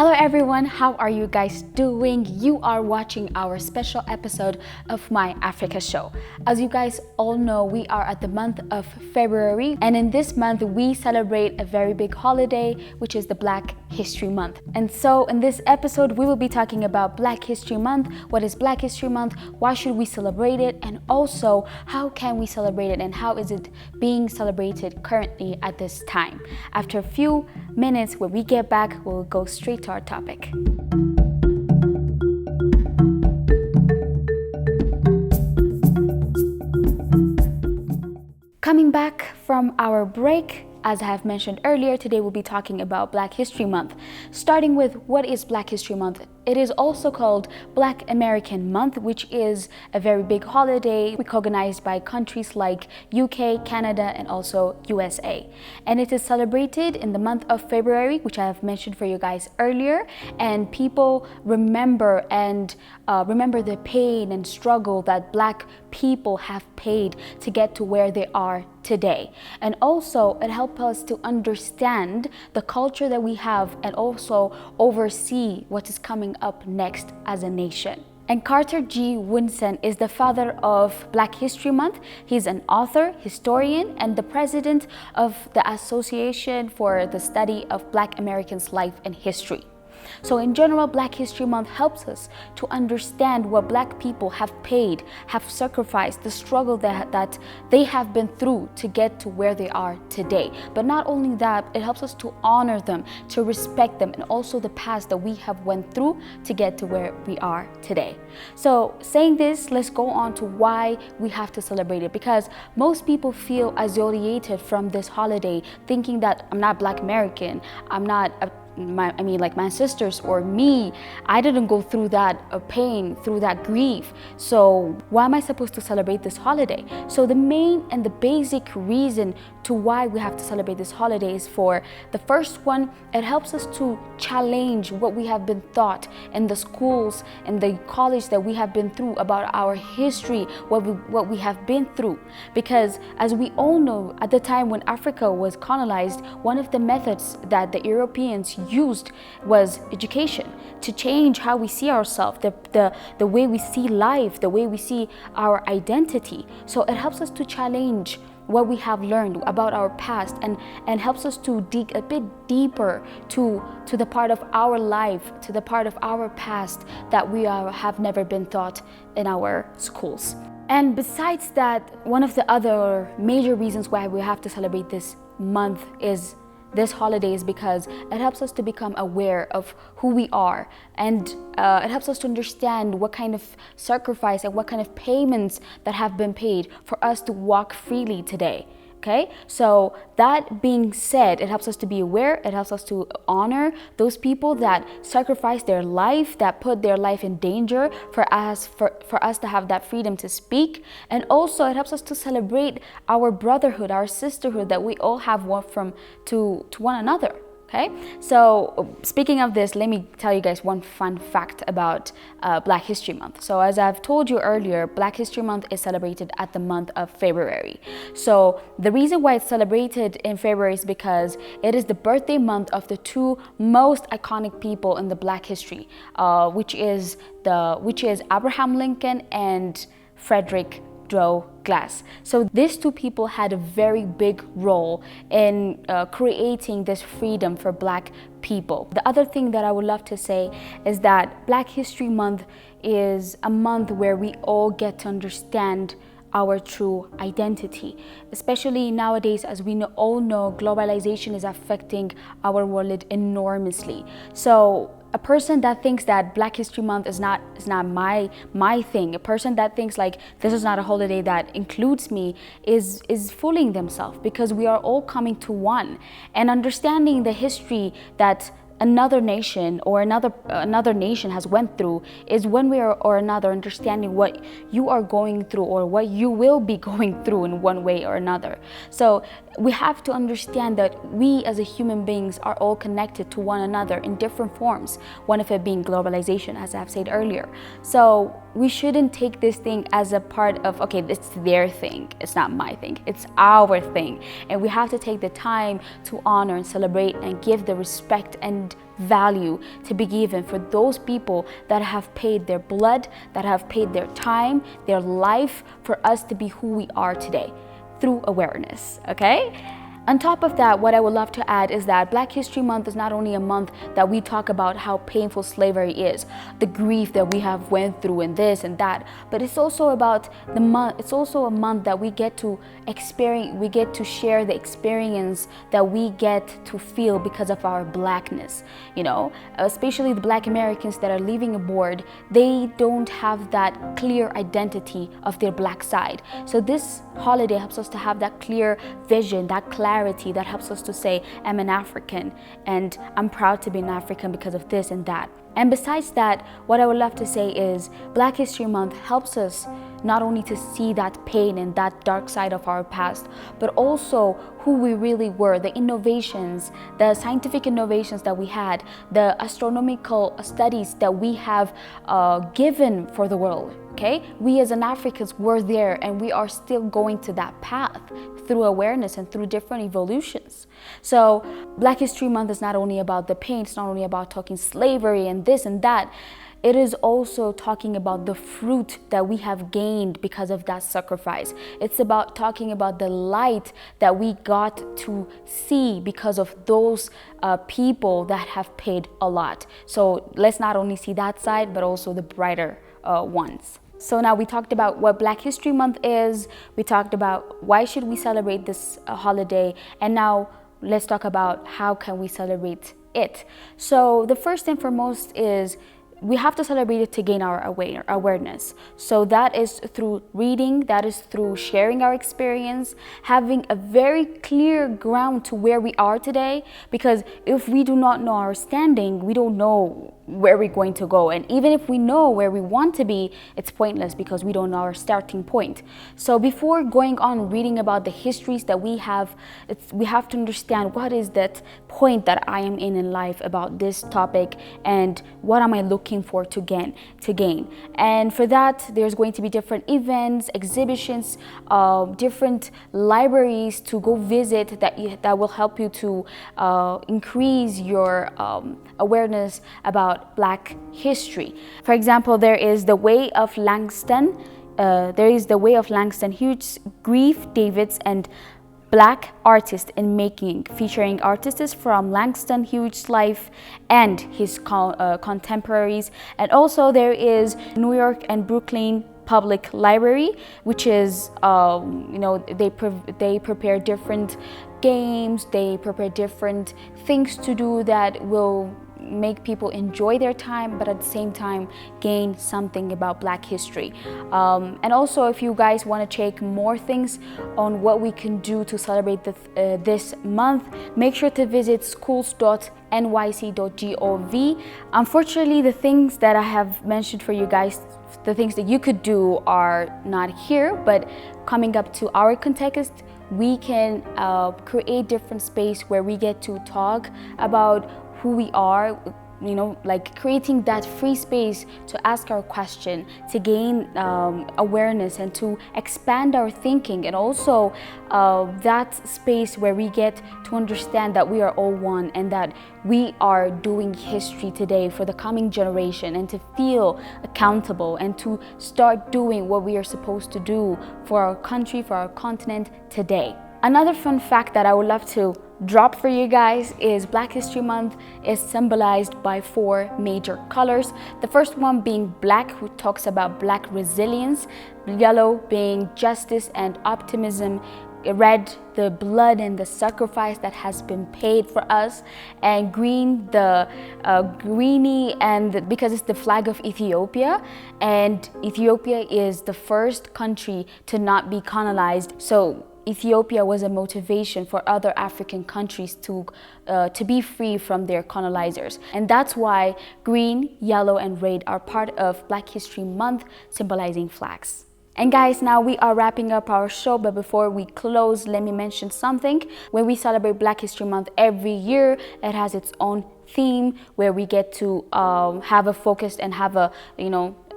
Hello everyone, how are you guys doing? You are watching our special episode of my Africa show. As you guys all know, we are at the month of February, and in this month we celebrate a very big holiday, which is the Black History Month. And so in this episode we will be talking about Black History Month, what is Black History Month, why should we celebrate it, and also how can we celebrate it and how is it being celebrated currently at this time. After a few minutes, when we get back, we'll go straight to our topic. Coming back from our break, as I have mentioned earlier, today we'll be talking about Black History Month. Starting with what is Black History Month? It is also called Black American Month, which is a very big holiday recognized by countries like UK, Canada, and also USA. And it is celebrated in the month of February, which I have mentioned for you guys earlier. And people remember the pain and struggle that Black people have paid to get to where they are today. And also it helps us to understand the culture that we have and also oversee what is coming up next as a nation. And Carter G Winson is the father of Black History Month. He's an author, historian, and the president of the Association for the Study of Black Americans' Life and History. So in general, Black History Month helps us to understand what Black people have paid, have sacrificed, the struggle that they have been through to get to where they are today. But not only that, it helps us to honor them, to respect them, and also the past that we have went through to get to where we are today. So saying this, let's go on to why we have to celebrate it, because most people feel isolated from this holiday, thinking that I'm not Black American, my sisters or me, I didn't go through that pain, through that grief. So why am I supposed to celebrate this holiday? So the main and the basic reason to why we have to celebrate this holiday is for the first one, it helps us to challenge what we have been taught in the schools and the college that we have been through about our history, what we have been through. Because as we all know, at the time when Africa was colonized, one of the methods that the Europeans used was education to change how we see ourselves, the way we see life, the way we see our identity. So it helps us to challenge what we have learned about our past and helps us to dig a bit deeper to the part of our life, to the part of our past that we have never been taught in our schools. And besides that, one of the other major reasons why we have to celebrate this month is this holiday is because it helps us to become aware of who we are, and it helps us to understand what kind of sacrifice and what kind of payments that have been paid for us to walk freely today. Okay, so that being said, it helps us to be aware, it helps us to honor those people that sacrificed their life, that put their life in danger for us to have that freedom to speak. And also it helps us to celebrate our brotherhood, our sisterhood that we all have to one another. Okay, so speaking of this, let me tell you guys one fun fact about Black History Month. So as I've told you earlier, Black History Month is celebrated at the month of February. So the reason why it's celebrated in February is because it is the birthday month of the two most iconic people in the Black history, which is Abraham Lincoln and Frederick Glass. So these two people had a very big role in creating this freedom for Black people. The other thing that I would love to say is that Black History Month is a month where we all get to understand our true identity, especially nowadays. As we all know, globalization is affecting our world enormously. So a person that thinks that Black History Month is not my thing, a person that thinks like this is not a holiday that includes me is fooling themselves, because we are all coming to one and understanding the history that another nation or another nation has went through is one way or another understanding what you are going through or what you will be going through in one way or another. So we have to understand that we as a human beings are all connected to one another in different forms, one of it being globalization, as I've said earlier. So we shouldn't take this thing as a part of, okay, it's their thing, it's not my thing, it's our thing. And we have to take the time to honor and celebrate and give the respect and value to be given for those people that have paid their blood, that have paid their time, their life for us to be who we are today through awareness, okay? On top of that, what I would love to add is that Black History Month is not only a month that we talk about how painful slavery is, the grief that we have went through and this and that, but it's also about the month, it's also a month that we get to experience, we get to share the experience that we get to feel because of our Blackness, you know, especially the Black Americans that are living abroad, they don't have that clear identity of their Black side. So this holiday helps us to have that clear vision, that clarity that helps us to say, I'm an African and I'm proud to be an African because of this and that. And besides that, what I would love to say is Black History Month helps us not only to see that pain and that dark side of our past, but also who we really were, the innovations, the scientific innovations that we had, the astronomical studies that we have given for the world, okay? We as an Africans were there and we are still going to that path through awareness and through different evolutions. So Black History Month is not only about the pain, it's not only about talking slavery and this and that, it is also talking about the fruit that we have gained because of that sacrifice. It's about talking about the light that we got to see because of those people that have paid a lot. So let's not only see that side, but also the brighter ones. So now we talked about what Black History Month is, we talked about why should we celebrate this holiday, and now let's talk about how can we celebrate it. So the first and foremost is we have to celebrate it to gain our awareness. So that is through reading, that is through sharing our experience, having a very clear ground to where we are today, because if we do not know our standing, we don't know where we're going to go. And even if we know where we want to be, it's pointless because we don't know our starting point. So before going on reading about the histories that we have to understand what is that point that I am in life about this topic and what am I looking for to gain. And for that, there's going to be different events, exhibitions, different libraries to go visit that will help you to increase your awareness about Black history. For example, there is the Way of Langston. Huge Grief, Davids, and Black Artist in Making, featuring artists from Langston Hughes' life and his contemporaries. And also there is New York and Brooklyn Public Library, which is, they prepare different games, they prepare different things to do that will make people enjoy their time, but at the same time gain something about Black history. And also, if you guys want to check more things on what we can do to celebrate this month, make sure to visit schools.nyc.gov. Unfortunately, the things that I have mentioned for you guys, the things that you could do are not here, but coming up to our context, we can create different space where we get to talk about who we are, like creating that free space to ask our question, to gain awareness and to expand our thinking, and also that space where we get to understand that we are all one and that we are doing history today for the coming generation, and to feel accountable and to start doing what we are supposed to do for our country, for our continent today. Another fun fact that I would love to drop for you guys is Black History Month is symbolized by 4 major colors. The first one being black, who talks about Black resilience, yellow being justice and optimism, red the blood and the sacrifice that has been paid for us, and green the greeny, and because it's the flag of Ethiopia, and Ethiopia is the first country to not be colonized, so Ethiopia was a motivation for other African countries to be free from their colonizers. And that's why green, yellow, and red are part of Black History Month, symbolizing flags. And guys, now we are wrapping up our show, but before we close, let me mention something. When we celebrate Black History Month every year, it has its own theme where we get to have a focus and have a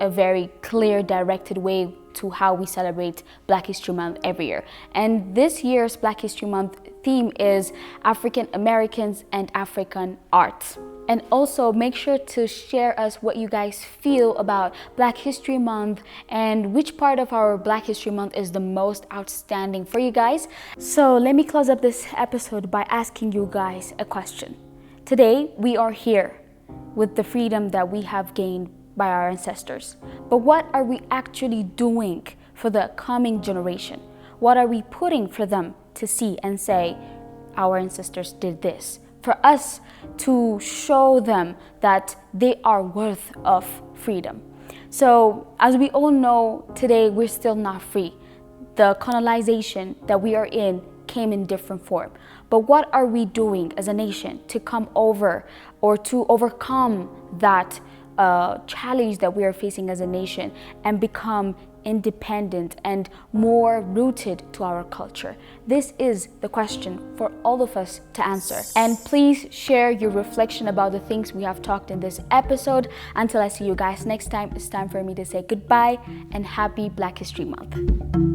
a very clear, directed way to how we celebrate Black History Month every year. And this year's Black History Month theme is African Americans and African art. And also make sure to share us what you guys feel about Black History Month and which part of our Black History Month is the most outstanding for you guys. So let me close up this episode by asking you guys a question. Today, we are here with the freedom that we have gained by our ancestors. But what are we actually doing for the coming generation? What are we putting for them to see and say, our ancestors did this? For us to show them that they are worth of freedom. So as we all know, today we're still not free. The colonization that we are in came in different form. But what are we doing as a nation to come over or to overcome that challenge that we are facing as a nation and become independent and more rooted to our culture? This is the question for all of us to answer. And please share your reflection about the things we have talked in this episode. Until I see you guys next time, it's time for me to say goodbye and happy Black History Month.